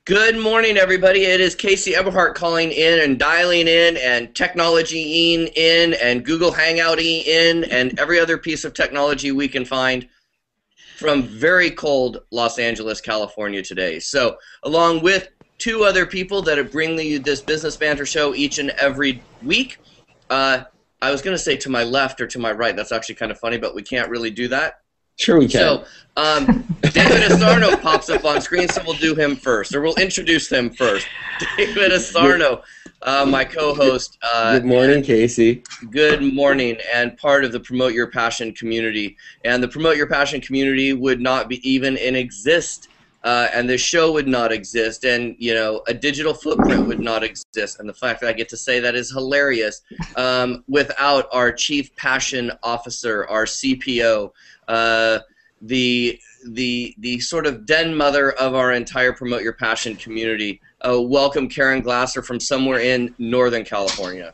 Good morning, everybody. It is Casey Eberhart calling in and dialing in and technology-ing in and Google Hangout-ing in and every other piece of technology we can find from very cold Los Angeles, California today. So, along with two other people that bring you this Business Banter show each and every week, I was going to say to my left or to my right. That's actually kind of funny, but we can't really do that. Sure we can. So, David Asarnow pops up on screen, so we'll do him first, or we'll introduce him first. David Asarnow, my co-host. Good morning, Casey. Good morning, and part of the Promote Your Passion community. And the Promote Your Passion community would not be even exist, and this show would not exist, and a digital footprint would not exist. And the fact that I get to say that is hilarious without our Chief Passion Officer, our CPO. The sort of den mother of our entire Promote Your Passion community. Welcome, Caren Glasser from somewhere in Northern California.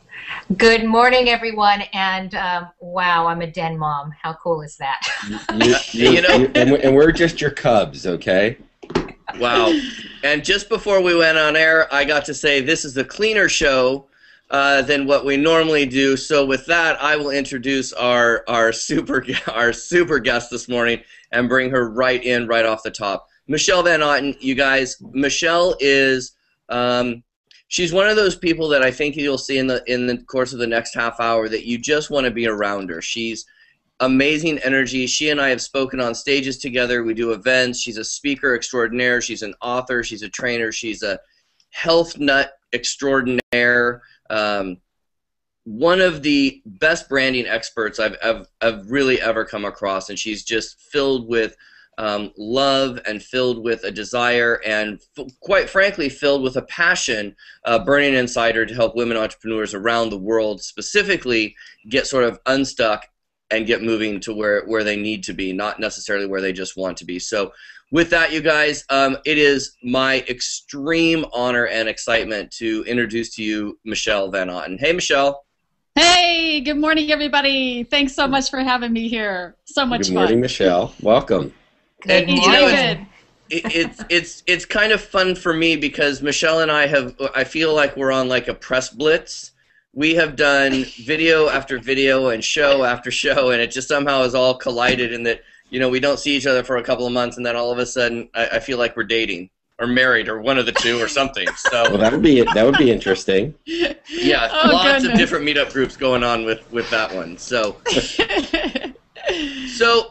Good morning, everyone, and wow, I'm a den mom. How cool is that? And we're just your cubs, okay? Wow. And just before we went on air, I got to say this is a cleaner show than what we normally do. So with that, I will introduce our super guest this morning and bring her right in right off the top. Michelle Van Otten, you guys. Michelle is she's one of those people that I think you'll see in the course of the next half hour that you just want to be around her. She's amazing energy. She and I have spoken on stages together. We do events. She's a speaker extraordinaire. She's an author. She's a trainer. She's a health nut extraordinaire. One of the best branding experts I've really ever come across, and she's just filled with love and filled with a desire and quite frankly filled with a passion burning inside her to help women entrepreneurs around the world specifically get sort of unstuck and get moving to where they need to be, not necessarily where they just want to be. So with that, you guys, it is my extreme honor and excitement to introduce to you Michelle Van Otten. Hey, Michelle. Hey, good morning, everybody. Thanks so much for having me here. So much fun. Good morning, Michelle. Welcome. Good morning. David. It's kind of fun for me because Michelle and I feel like we're on like a press blitz. We have done video after video and show after show, and it just somehow has all collided in that, we don't see each other for a couple of months, and then all of a sudden I feel like we're dating or married or one of the two or something. So well, that would be interesting. Yeah, lots of different meetup groups going on with that one. So yeah.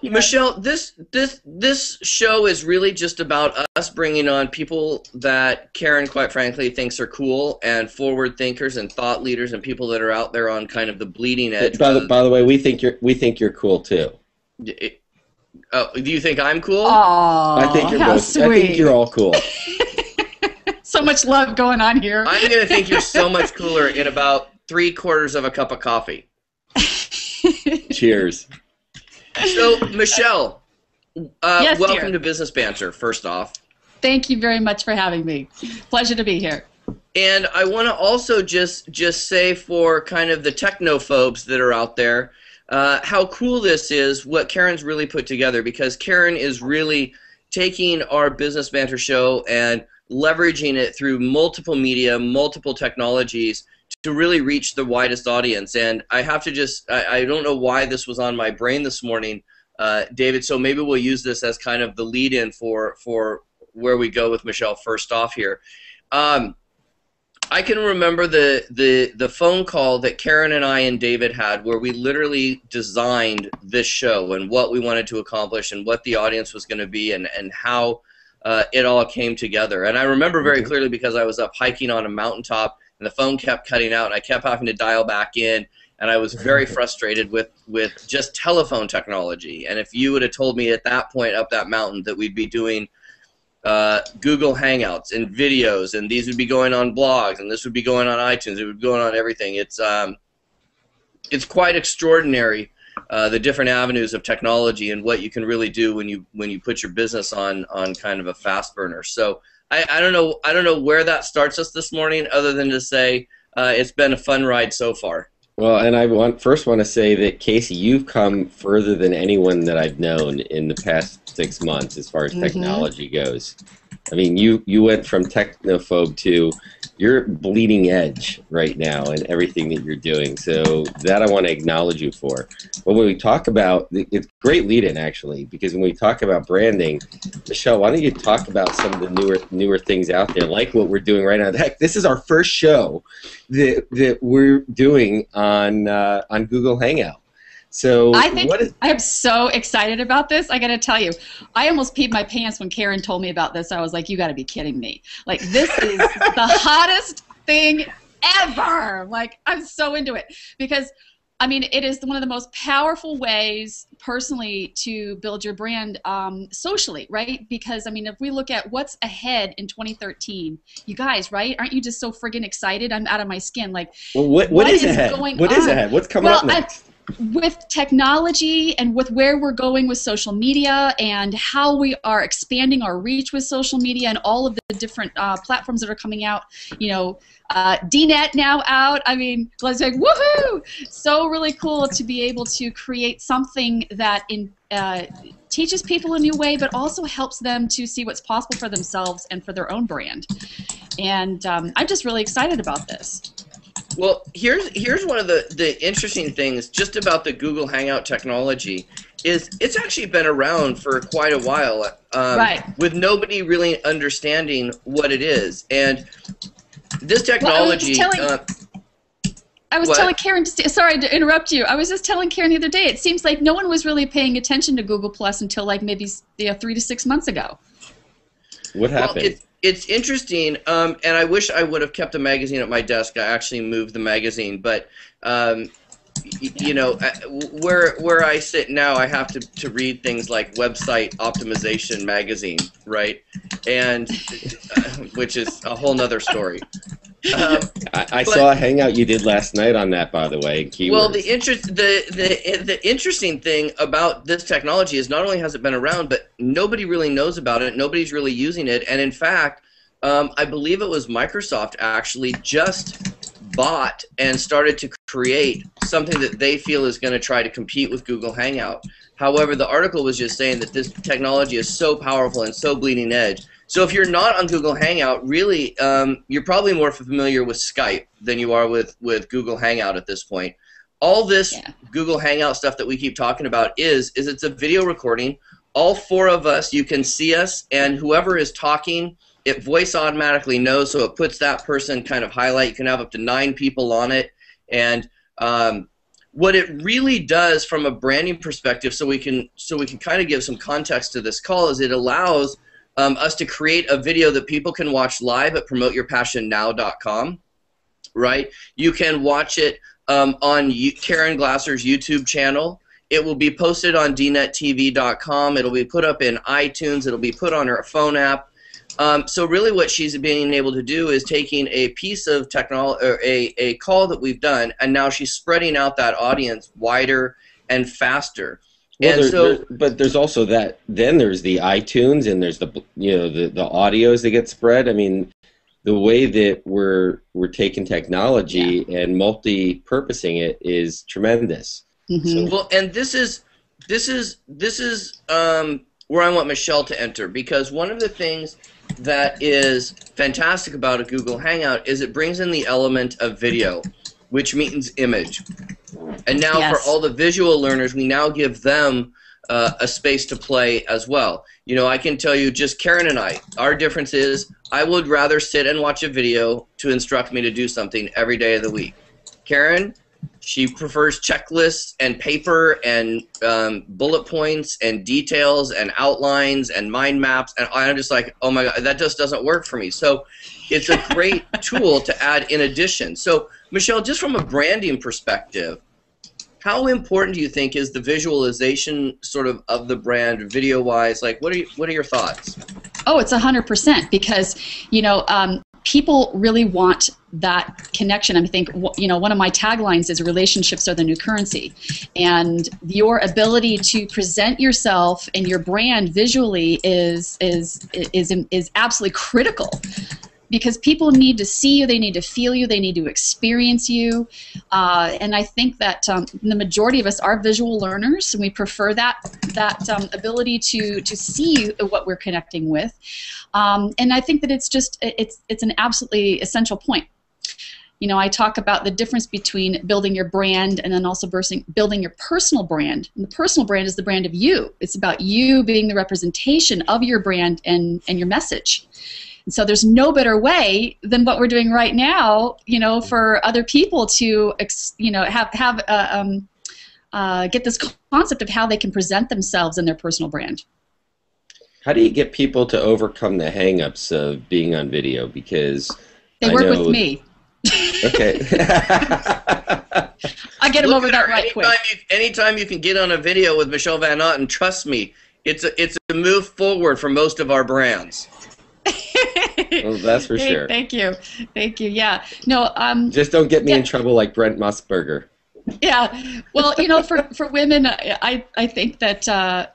Michelle, this show is really just about us bringing on people that Caren, quite frankly, thinks are cool and forward thinkers and thought leaders and people that are out there on kind of the bleeding edge. By the way, we think you're cool too. Oh, do you think I'm cool? Oh, I think you're how both. sweet. I think you're all cool. So much love going on here. I'm going to think you're so much cooler in about 3/4 of a cup of coffee. Cheers. So, Michelle, yes, welcome dear. to Business Banter, first off. Thank you very much for having me. Pleasure to be here. And I want to also just say for kind of the technophobes that are out there, how cool this is, what Caren's really put together, because Caren is really taking our Business Banter show and leveraging it through multiple media, multiple technologies to really reach the widest audience. And I have to I don't know why this was on my brain this morning, David, so maybe we'll use this as kind of the lead-in for where we go with Michelle first off here. I can remember the phone call that Caren and I and David had where we literally designed this show and what we wanted to accomplish and what the audience was going to be and how it all came together. And I remember very clearly because I was up hiking on a mountaintop and the phone kept cutting out and I kept having to dial back in, and I was very frustrated with just telephone technology. And if you would have told me at that point up that mountain that we'd be doing Google Hangouts and videos, and these would be going on blogs, and this would be going on iTunes, it would be going on everything. It's quite extraordinary, the different avenues of technology and what you can really do when you put your business on kind of a fast burner. So I don't know where that starts us this morning, other than to say it's been a fun ride so far. Well, and I first want to say that, Casey, you've come further than anyone that I've known in the past 6 months as far as technology goes. I mean, you went from technophobe to you're bleeding edge right now in everything that you're doing. So that I want to acknowledge you for. But when we talk about, it's great lead-in actually, because when we talk about branding, Michelle, why don't you talk about some of the newer things out there, like what we're doing right now? Heck, this is our first show that we're doing on Google Hangout. So I am so excited about this. I got to tell you, I almost peed my pants when Caren told me about this. I was like, you got to be kidding me. Like, this is the hottest thing ever. Like, I'm so into it because, I mean, it is one of the most powerful ways, personally, to build your brand socially, right? Because, I mean, if we look at what's ahead in 2013, you guys, right? Aren't you just so friggin' excited? I'm out of my skin. Like, well, what is ahead? What is ahead? What's coming up next? With technology and with where we're going with social media and how we are expanding our reach with social media and all of the different platforms that are coming out, you know, DNet now out. I mean, let's like, woohoo! So really cool to be able to create something that teaches people a new way, but also helps them to see what's possible for themselves and for their own brand. And I'm just really excited about this. Well, here's one of the interesting things just about the Google Hangout technology is it's actually been around for quite a while, right, with nobody really understanding what it is. And this technology... Well, I was telling Caren, sorry to interrupt you, I was just telling Caren the other day, it seems like no one was really paying attention to Google Plus until like maybe 3 to 6 months ago. What happened? Well, it's interesting, and I wish I would have kept a magazine at my desk. I actually moved the magazine, but you know, where I sit now, I have to read things like Website Optimization Magazine, right? And which is a whole nother story. I saw a hangout you did last night on that, by the way. Keywords. Well, the interesting thing about this technology is not only has it been around, but nobody really knows about it. Nobody's really using it. And in fact, I believe it was Microsoft actually just bought and started to create something that they feel is going to try to compete with Google Hangout. However, the article was just saying that this technology is so powerful and so bleeding edge. So if you're not on Google Hangout, really, you're probably more familiar with Skype than you are with Google Hangout at this point. All this Google Hangout stuff that we keep talking about is it's a video recording. All four of us, you can see us, and whoever is talking, it voice automatically knows, so it puts that person kind of highlight. You can have up to 9 people on it, and what it really does from a branding perspective, so we can kind of give some context to this call, is it allows us to create a video that people can watch live at promoteyourpassionnow.com, right? You can watch it on Caren Glasser's YouTube channel. It will be posted on dnettv.com. It'll be put up in iTunes. It'll be put on her phone app. So really what she's being able to do is taking a piece of technology, or a call that we've done, and now she's spreading out that audience wider and faster. Well, but there's also that. Then there's the iTunes, and there's the the audios that get spread. I mean, the way that we're taking technology and multi-purposing it is tremendous. Mm-hmm. So, well, and this is where I want Michelle to enter, because one of the things that is fantastic about a Google Hangout is it brings in the element of video, which means image. And now for all the visual learners, we now give them a space to play as well. You know, I can tell you, just Caren and I, our difference is I would rather sit and watch a video to instruct me to do something every day of the week. Caren, she prefers checklists and paper and bullet points and details and outlines and mind maps, and I'm just like, oh my God, that just doesn't work for me. So it's a great tool to add in addition. So Michelle, just from a branding perspective, how important do you think is the visualization sort of the brand video-wise? Like, what are your thoughts? Oh, it's 100%, because people really want that connection. I think one of my taglines is "relationships are the new currency," and your ability to present yourself and your brand visually is absolutely critical because people need to see you, they need to feel you, they need to experience you, and I think that the majority of us are visual learners, and we prefer that ability to see what we're connecting with, and I think that it's an absolutely essential point. You know, I talk about the difference between building your brand and then also building your personal brand. And the personal brand is the brand of you. It's about you being the representation of your brand and your message. And so there's no better way than what we're doing right now, you know, for other people to, you know, get this concept of how they can present themselves in their personal brand. How do you get people to overcome the hang-ups of being on video? Because they work with me. Okay. I get them over that right quick. Anytime you can get on a video with Michelle Van Otten, trust me, it's a move forward for most of our brands. Well, that's for sure. Thank you. Yeah. No. Just don't get me in trouble like Brent Musburger. Yeah. Well, you know, for women, I think that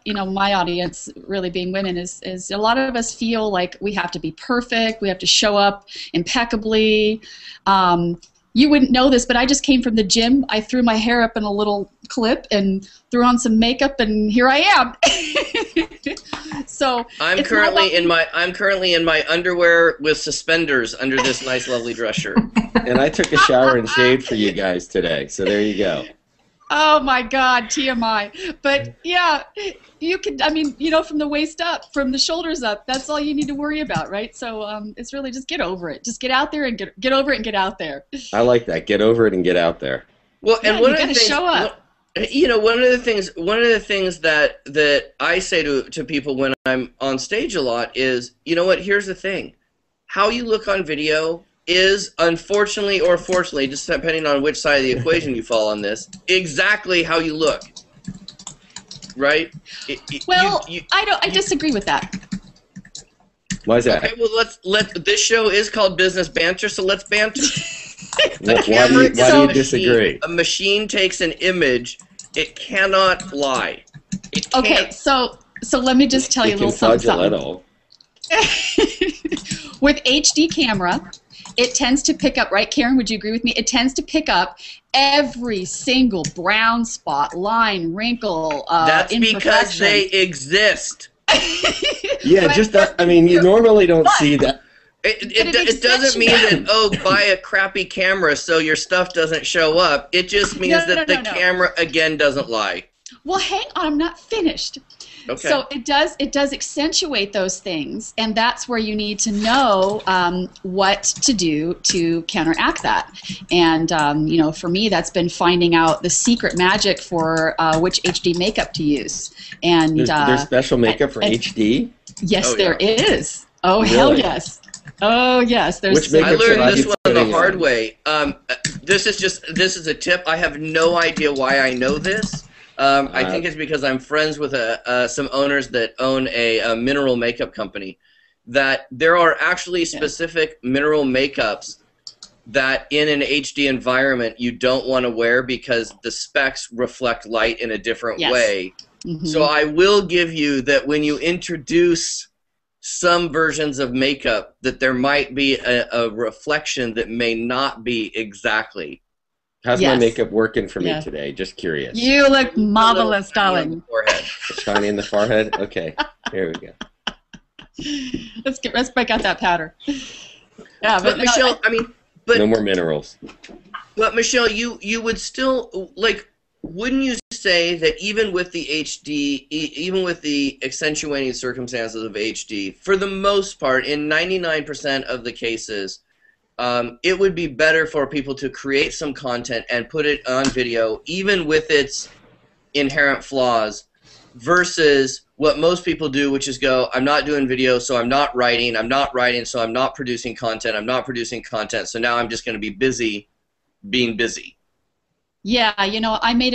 you know, my audience, really being women, is a lot of us feel like we have to be perfect, we have to show up impeccably. You wouldn't know this, but I just came from the gym. I threw my hair up in a little clip and threw on some makeup, and here I am. So I'm currently in my underwear with suspenders under this nice, lovely dress shirt. And I took a shower and shaved for you guys today, so there you go. Oh my God, TMI. But yeah, you can, I mean, you know, from the waist up, from the shoulders up, that's all you need to worry about, right? So it's really just get over it. Just get out there and get over it and get out there. I like that. Get over it and get out there. Well, and one of the things, show up. You know, one of the things that I say to people when I'm on stage a lot is, you know what? Here's the thing: how you look on video is, unfortunately or fortunately, just depending on which side of the equation you fall on this, exactly how you look. Right? I disagree with that. Why is that? Okay, well, this show is called Business Banter, so let's banter. Why do you disagree? A machine takes an image, it cannot lie. It can't. Okay, so let me just tell you a little something. With HD camera, it tends to pick up, right, Caren, would you agree with me? It tends to pick up every single brown spot, line, wrinkle, That's because they exist. Yeah, just that, I mean, you normally don't see that. It doesn't mean that, oh, buy a crappy camera so your stuff doesn't show up. It just means that the camera, again, doesn't lie. Well, hang on, I'm not finished. Okay. So it does accentuate those things, and that's where you need to know what to do to counteract that. And you know, for me, that's been finding out the secret magic for which HD makeup to use. And there's special makeup for HD? Yes, there is. Oh, really? Hell yes. Oh yes, there's. I learned this one the hard way. This is a tip. I have no idea why I know this. I think it's because I'm friends with some owners that own a mineral makeup company. That there are actually specific mineral makeups that in an HD environment you don't want to wear because the specs reflect light in a different way. Mm-hmm. So I will give you that when you introduce some versions of makeup, that there might be a reflection that may not be exactly. How's my makeup working for me today? Just curious. You look marvelous, darling. Shiny in the forehead? Okay, here we go. Let's break out that powder. Yeah, but Michelle, I mean, but no more minerals. But Michelle, you would still, like, wouldn't you say that even with the HD, even with the accentuating circumstances of HD, for the most part, in 99% of the cases, it would be better for people to create some content and put it on video, even with its inherent flaws, versus what most people do, which is go, I'm not doing video, so I'm not writing, so I'm not producing content, so now I'm just going to be busy being busy. Yeah, you know, I made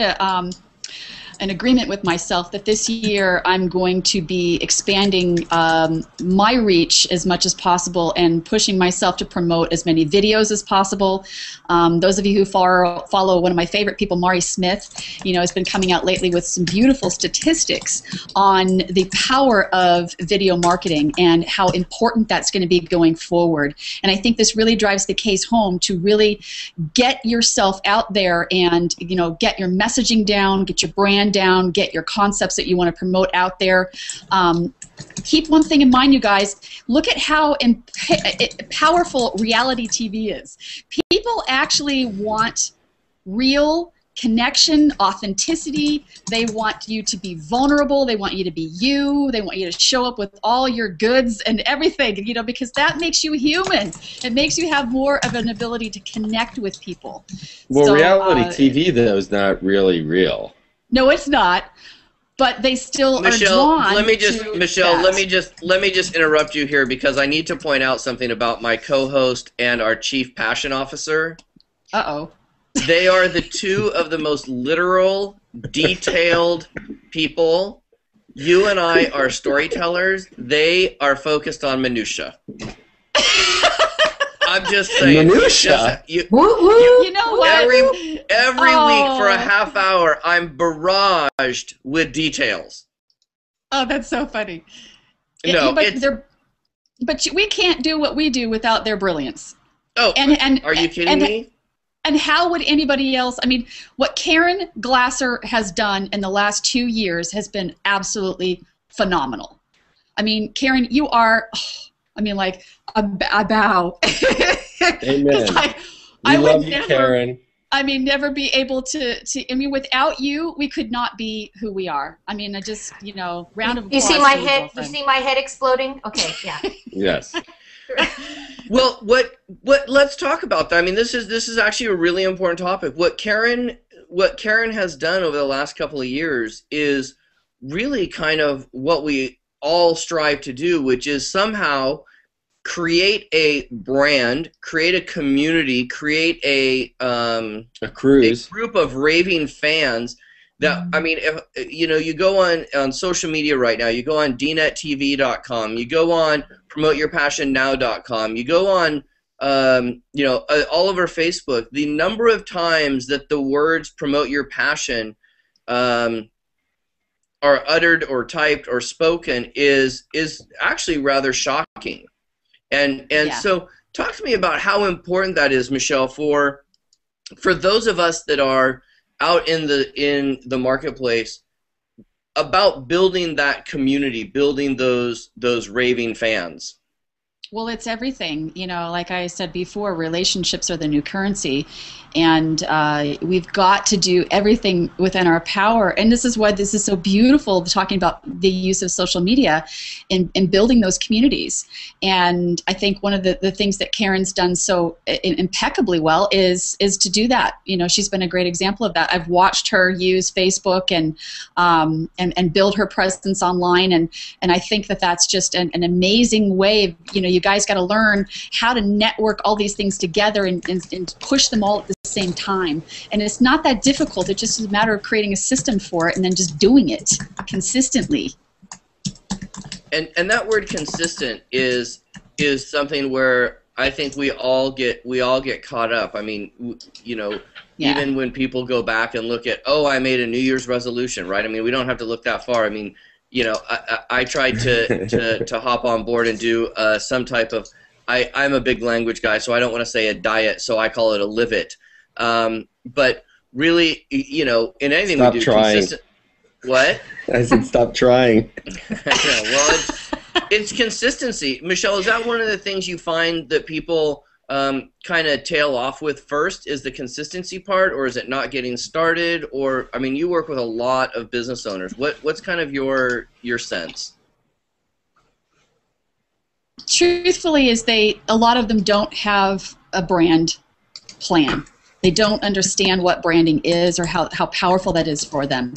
an agreement with myself that this year I'm going to be expanding my reach as much as possible and pushing myself to promote as many videos as possible. Those of you who follow one of my favorite people, Mari Smith, has been coming out lately with some beautiful statistics on the power of video marketing and how important that's going to be going forward. And I think this really drives the case home to really get yourself out there and get your messaging down, get your brand down, get your concepts that you want to promote out there. Keep one thing in mind, you guys. Look at how powerful reality TV is. People actually want real connection, authenticity. They want you to be vulnerable. They want you to be you. They want you to show up with all your goods and everything, because that makes you human. It makes you have more of an ability to connect with people. Well, so, reality TV, though, is not really real. No, it's not. But they still are drawn let me just interrupt you here because I need to point out something about my co-host and our chief passion officer. Uh-oh. They are the two of the most literal, detailed people. You and I are storytellers. They are focused on minutia. I'm just saying. Minutia? You know what? Every week for a half hour, I'm barraged with details. Oh, that's so funny. No, but we can't do what we do without their brilliance. Oh, and are you kidding me? And how would anybody else? I mean, what Caren Glasser has done in the last 2 years has been absolutely phenomenal. I mean, Caren, you are, like a bow. Amen. We love you, Caren. Never be able to. Without you, we could not be who we are. I just, round of applause. You see my head? You see my head exploding? Okay, yeah. Yes. Well, let's talk about that. I mean, this is actually a really important topic. What Caren has done over the last couple of years is really kind of what we all strive to do, which is somehow create a brand, create a community, create a cruise, a group of raving fans. That, if you go on social media right now, you go on dnettv.com, you go on promoteyourpassionnow.com, you go on all over Facebook. The number of times that the words "promote your passion" are uttered or typed or spoken is actually rather shocking. And so talk to me about how important that is, Michelle, for those of us that are out in the marketplace, about building that community, building those raving fans. Well, it's everything. Like I said before, relationships are the new currency, and we've got to do everything within our power. And this is why this is so beautiful, talking about the use of social media in building those communities. And I think one of the things that Caren's done so impeccably well is to do that. She's been a great example of that. I've watched her use Facebook and build her presence online, and I think that's just an amazing way. You guys got to learn how to network all these things together and push them all at the same time. And it's not that difficult. It's just a matter of creating a system for it and then just doing it consistently. And that word consistent is something where I think we all get caught up. Even when people go back and look at, I made a New Year's resolution, right? We don't have to look that far. I tried to hop on board and do some type of, I'm a big language guy, so I don't want to say a diet, so I call it a live it. But really, in anything stop we do, trying. consistent. What? I said stop trying. Well, it's consistency. Michelle, is that one of the things you find that people kind of tail off with first, is the consistency part, or is it not getting started? Or, you work with a lot of business owners. What's kind of your sense? Truthfully, a lot of them don't have a brand plan. They don't understand what branding is or how powerful that is for them.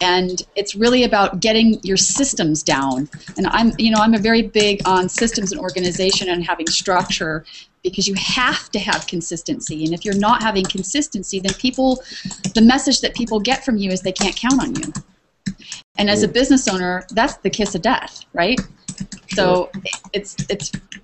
And it's really about getting your systems down. And I'm a very big on systems and organization and having structure, because you have to have consistency. And if you're not having consistency, then the message that people get from you is they can't count on you. And as a business owner, that's the kiss of death, right? So it's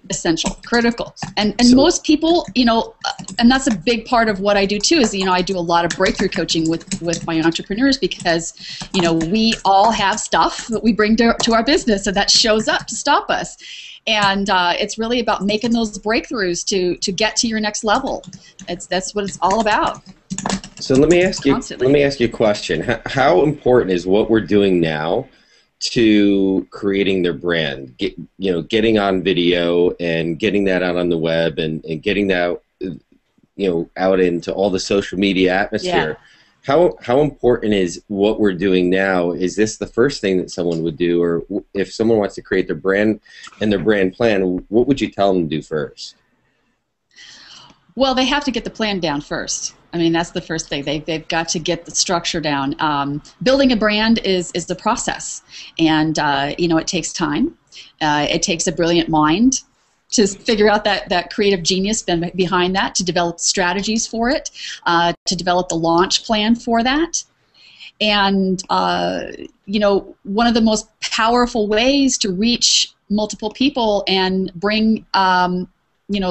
essential, critical. And most people, and that's a big part of what I do too, is, I do a lot of breakthrough coaching with my entrepreneurs, because, we all have stuff that we bring to our business, and that shows up to stop us. And it's really about making those breakthroughs to get to your next level. That's what it's all about. So let me ask you. Constantly. Let me ask you a question. How important is what we're doing now to creating their brand? Getting on video and getting that out on the web and getting that out into all the social media atmosphere. Yeah. How important is what we're doing now? Is this the first thing that someone would do, or if someone wants to create their brand and their brand plan, what would you tell them to do first? Well, they have to get the plan down first. I mean, that's the first thing. They've got to get the structure down. Building a brand is the process, and it takes time. It takes a brilliant mind to figure out that creative genius behind that, to develop strategies for it, to develop the launch plan for that. And, one of the most powerful ways to reach multiple people and bring,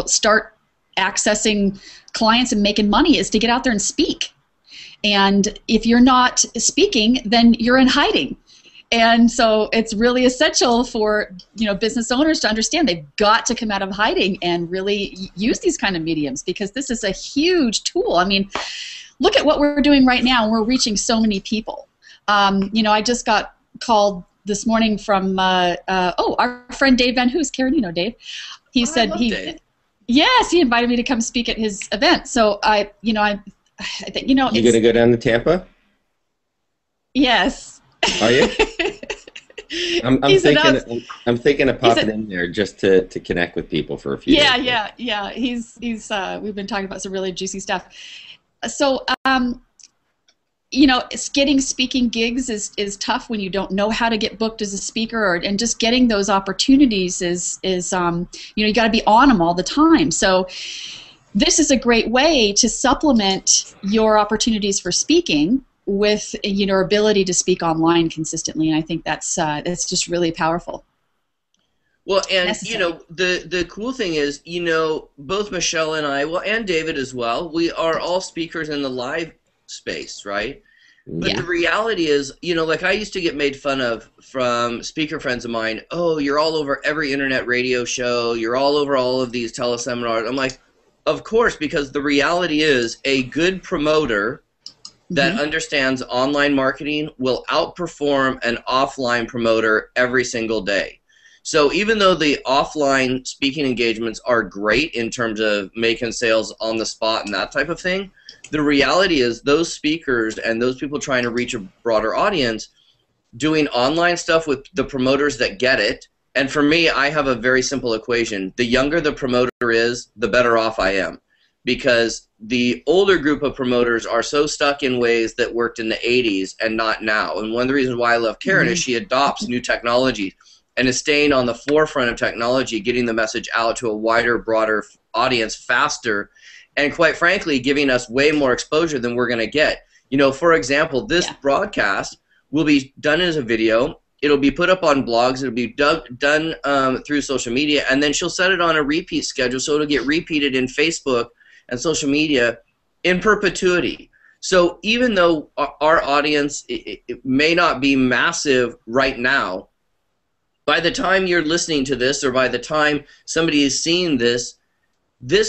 start accessing clients and making money is to get out there and speak. And if you're not speaking, then you're in hiding. And so it's really essential for business owners to understand they've got to come out of hiding and really use these kind of mediums, because this is a huge tool. I mean, look at what we're doing right now. We're reaching so many people. I just got called this morning from our friend Dave Van Hoos. Karen, you know Dave. He said Dave. Yes, he invited me to come speak at his event. So I think You gonna go down to Tampa? Yes. Are you? I'm thinking of popping in there just to connect with people for a few days. Yeah. He's we've been talking about some really juicy stuff. So getting speaking gigs is tough when you don't know how to get booked as a speaker, and just getting those opportunities is you got to be on them all the time. So this is a great way to supplement your opportunities for speaking with your ability to speak online consistently, and I think that's just really powerful. Well, and Necessary. the cool thing is, both Michelle and I, and David as well, we are all speakers in the live space, right? But the reality is, like I used to get made fun of from speaker friends of mine. Oh, you're all over every internet radio show. You're all over all of these teleseminars. I'm like, of course, because the reality is a good promoter that understands online marketing will outperform an offline promoter every single day. So even though the offline speaking engagements are great in terms of making sales on the spot and that type of thing, the reality is those speakers and those people trying to reach a broader audience doing online stuff with the promoters that get it. And for me, I have a very simple equation. The younger the promoter is, the better off I am. Because the older group of promoters are so stuck in ways that worked in the 80s and not now. And one of the reasons why I love Caren is she adopts new technology and is staying on the forefront of technology, getting the message out to a wider, broader audience faster, and quite frankly, giving us way more exposure than we're going to get. For example, this broadcast will be done as a video. It'll be put up on blogs. It'll be done through social media, and then she'll set it on a repeat schedule, so it'll get repeated in Facebook and social media in perpetuity. So even though our audience it may not be massive right now, by the time you're listening to this, or by the time somebody is seeing this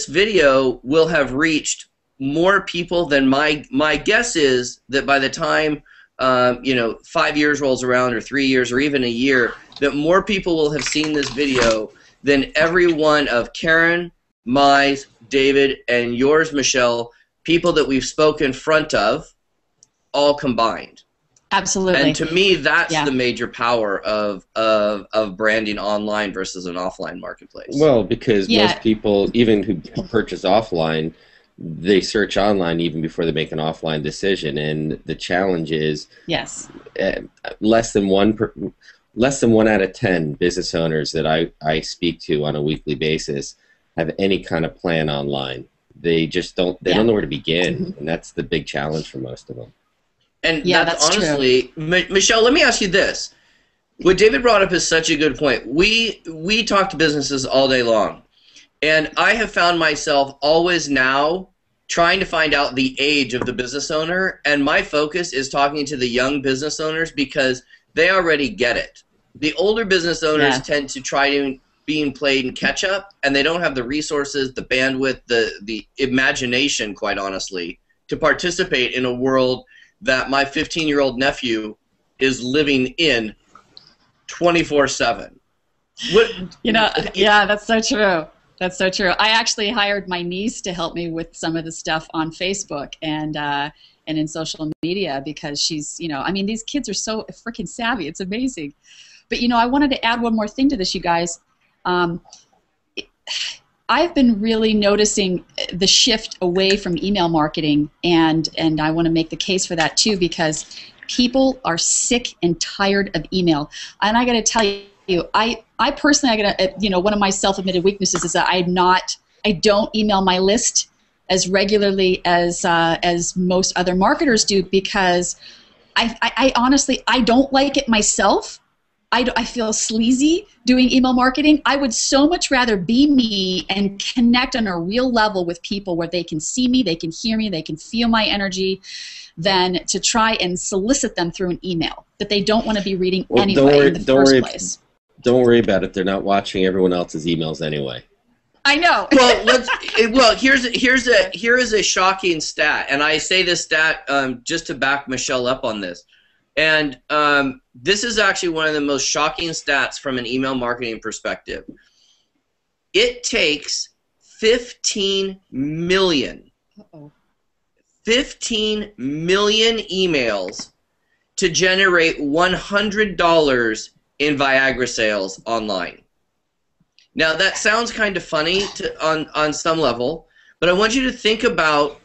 video will have reached more people than my guess is that by the time 5 years rolls around, or 3 years, or even a year, that more people will have seen this video than every one of Caren, my, David, and yours, Michelle, people that we've spoken in front of, all combined. Absolutely. And to me, that's the major power of branding online versus an offline marketplace. Well, because most people, even who purchase offline, they search online even before they make an offline decision. And the challenge is, yes, less than one out of 10 business owners that I speak to on a weekly basis have any kind of plan online. They just don't. They don't know where to begin, and that's the big challenge for most of them. And that's honestly, Michelle, let me ask you this. What David brought up is such a good point. We talk to businesses all day long, and I have found myself always now trying to find out the age of the business owner, and my focus is talking to the young business owners because they already get it. The older business owners tend to try to being played in catch up, and they don't have the resources, the bandwidth, the imagination, quite honestly, to participate in a world that my 15-year-old nephew is living in 24/7. That's so true. That's so true. I actually hired my niece to help me with some of the stuff on Facebook and in social media because she's, these kids are so freaking savvy. It's amazing. But, I wanted to add one more thing to this, you guys. I've been really noticing the shift away from email marketing, and I want to make the case for that too because people are sick and tired of email. And I got to tell you, I personally, one of my self-admitted weaknesses is that I don't email my list as regularly as most other marketers do because I honestly don't like it myself. I feel sleazy doing email marketing. I would so much rather be me and connect on a real level with people where they can see me, they can hear me, they can feel my energy, than to try and solicit them through an email that they don't want to be reading anyway in the first place. Don't worry about it. They're not watching everyone else's emails anyway. I know. Here is a shocking stat, and I say this stat just to back Michelle up on this. And this is actually one of the most shocking stats from an email marketing perspective. It takes 15 million emails to generate $100 in Viagra sales online. Now that sounds kind of funny on some level, but I want you to think about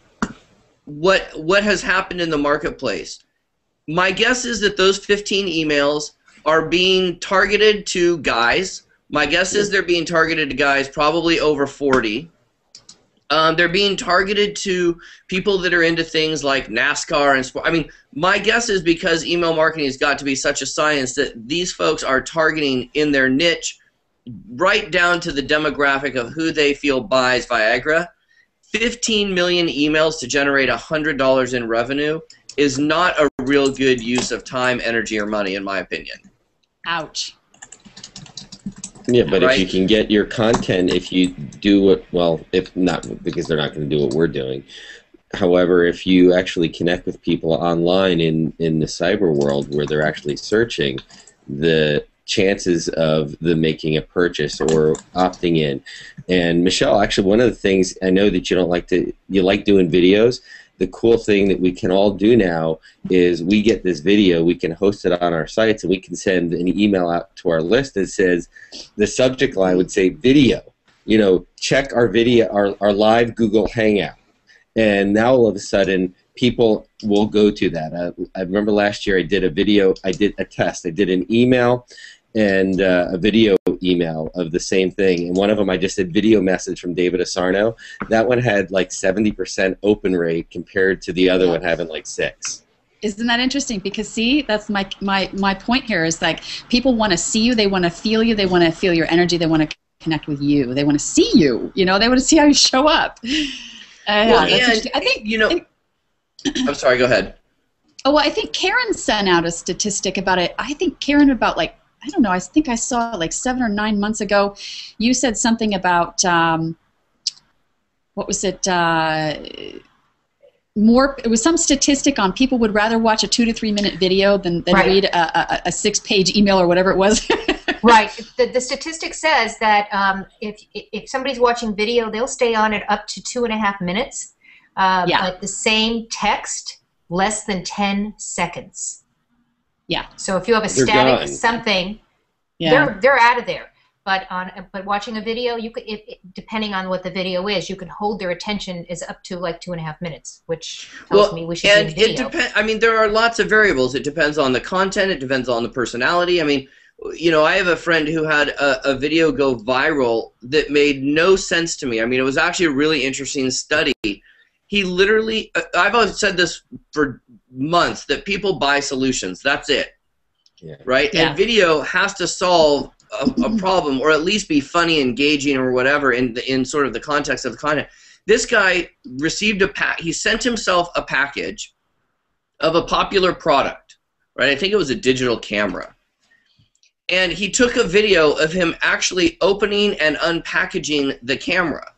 what has happened in the marketplace. My guess is that those 15 emails are being targeted to guys. My guess is they're being targeted to guys probably over 40. They're being targeted to people that are into things like NASCAR and sport. I mean, my guess is because email marketing has got to be such a science that these folks are targeting in their niche right down to the demographic of who they feel buys Viagra. 15 million emails to generate $100 in revenue is not a real good use of time, energy, or money, in my opinion. Ouch. Yeah, but if you can get your content, if you do it, well, if not, because they're not going to do what we're doing. However, if you actually connect with people online in the cyber world where they're actually searching, the chances of them making a purchase or opting in. And Michelle, actually, one of the things I know that you like doing videos. The cool thing that we can all do now is we get this video, we can host it on our sites, and we can send an email out to our list that says, the subject line would say video. Check our video, our live Google Hangout. And now all of a sudden, people will go to that. I remember last year I did a video, I did a test. I did an email and a video email of the same thing. And one of them I just did video message from David Asarnow. That one had like 70% open rate compared to the other one having like 6. Isn't that interesting? Because see, that's my point here is like people want to see you, they want to feel you, they want to feel your energy, they want to connect with you, they want to see you, they want to see how you show up. I think, I'm sorry, go ahead. Oh, well, I think Caren sent out a statistic about it. I think Caren about like, I don't know, I think I saw it like 7 or 9 months ago. You said something about, what was it? It was some statistic on people would rather watch a 2 to 3 minute video than read a 6-page email or whatever it was. Right. The statistic says that if somebody's watching video, they'll stay on it up to 2.5 minutes. But the same text, less than 10 seconds. Yeah. So if you have a static something, they're out of there. But watching a video, you could, depending on what the video is, you can hold their attention is up to like 2.5 minutes, which tells me we should do video. It depends. I mean, there are lots of variables. It depends on the content. It depends on the personality. I mean, you know, I have a friend who had a video go viral that made no sense to me. I mean, it was actually a really interesting study. He literally, I've always said this for months, that people buy solutions. That's it. Yeah. Right? Yeah. And video has to solve a problem, or at least be funny, engaging, or whatever in sort of the context of the content. This guy received he sent himself a package of a popular product, right? I think it was a digital camera. And he took a video of him actually opening and unpackaging the camera,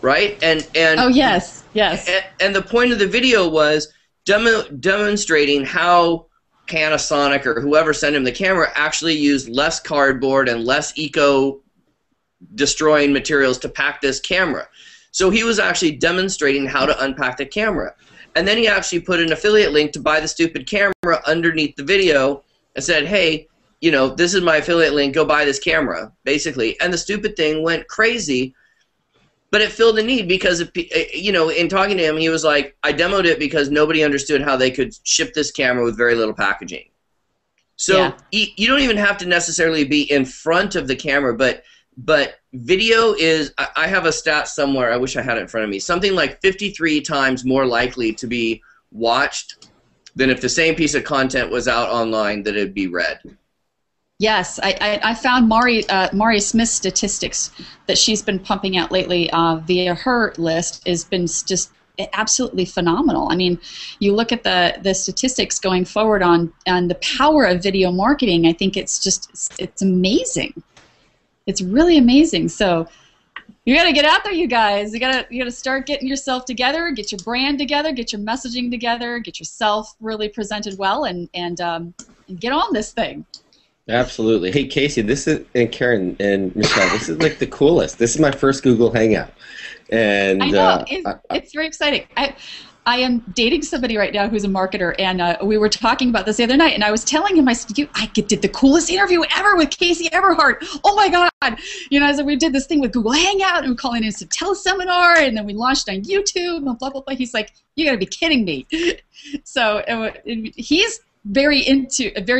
right? And oh, yes, yes. And the point of the video was demonstrating how Panasonic or whoever sent him the camera actually used less cardboard and less eco-destroying materials to pack this camera. So he was actually demonstrating how to unpack the camera. And then he actually put an affiliate link to buy the stupid camera underneath the video and said, hey, you know, this is my affiliate link, go buy this camera, basically. And the stupid thing went crazy. But it filled a need because, you know, in talking to him, he was like, I demoed it because nobody understood how they could ship this camera with very little packaging. So you don't even have to necessarily be in front of the camera, but video is, I have a stat somewhere, I wish I had it in front of me, something like 53 times more likely to be watched than if the same piece of content was out online that it'd be read. Yes, I found Mari Smith's statistics that she's been pumping out lately via her list has been just absolutely phenomenal. I mean, you look at the statistics going forward on the power of video marketing. I think it's amazing. It's really amazing. So you got to get out there, you guys. You got to start getting yourself together, get your brand together, get your messaging together, get yourself really presented well, and get on this thing. Absolutely. Hey, Casey, this is, and Caren and Michelle, this is like the coolest. This is my first Google Hangout. And I know, it's very exciting. I am dating somebody right now who's a marketer, and we were talking about this the other night, and I was telling him, I said, I did the coolest interview ever with Casey Eberhart. Oh my God. You know, I said, we did this thing with Google Hangout, and we're calling it a teleseminar, and then we launched on YouTube, and blah, blah, blah. He's like, you got to be kidding me. So he's very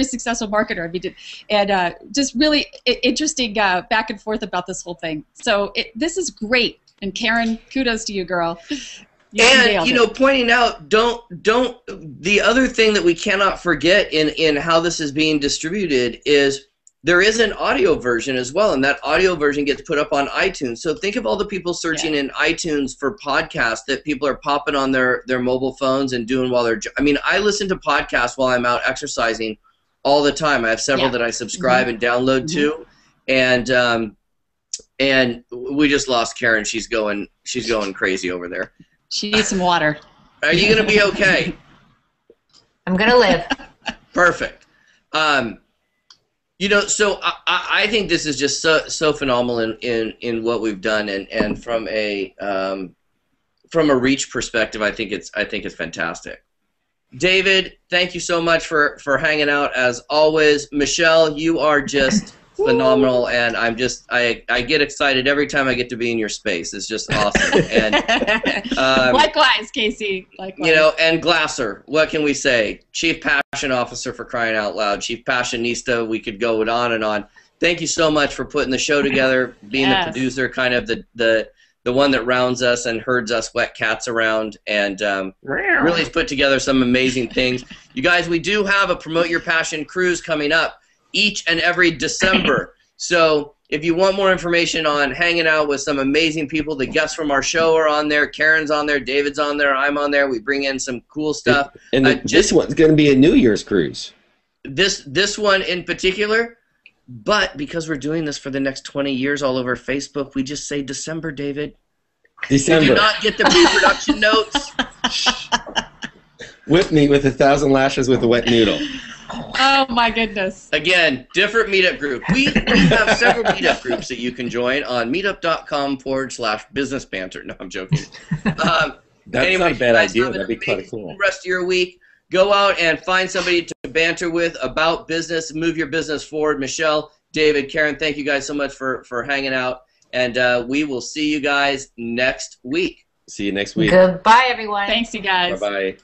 successful marketer, and just really interesting back and forth about this whole thing. So this is great, and Caren, kudos to you, girl. And you know, pointing out, the other thing that we cannot forget in how this is being distributed is there is an audio version as well, and that audio version gets put up on iTunes. So think of all the people searching in iTunes for podcasts that people are popping on their mobile phones and doing while they're. I mean, I listen to podcasts while I'm out exercising all the time. I have several that I subscribe and download to, and we just lost Caren. She's going crazy over there. She needs some water. Are you gonna be okay? I'm gonna live. Perfect. You know, so I think this is just so phenomenal in what we've done, and from a reach perspective, I think it's fantastic. David, thank you so much for hanging out as always. Michelle, you are just phenomenal, and I get excited every time I get to be in your space. It's just awesome. And likewise, Casey. Likewise. You know, and Glasser, what can we say? Chief Passion Officer, for crying out loud. Chief Passionista, we could go on and on. Thank you so much for putting the show together, being the producer, kind of the one that rounds us and herds us wet cats around, and really put together some amazing things. You guys, we do have a Promote Your Passion cruise coming up each and every December. So if you want more information on hanging out with some amazing people, the guests from our show are on there. Karen's on there. David's on there. I'm on there. We bring in some cool stuff. And this one's going to be a New Year's cruise. This one in particular, but because we're doing this for the next 20 years all over Facebook, we just say December, David. December. Did you not get the pre-production notes? Whip me with 1,000 lashes with a wet noodle. Oh my goodness. Again, different meetup group. We have several meetup groups that you can join on meetup.com/business banter. No, I'm joking. That's anyway, not a bad idea. That'd be kind of cool. The rest of your week, go out and find somebody to banter with about business, move your business forward. Michelle, David, Caren, thank you guys so much for hanging out. And we will see you guys next week. See you next week. Goodbye, everyone. Thanks, you guys. Bye-bye.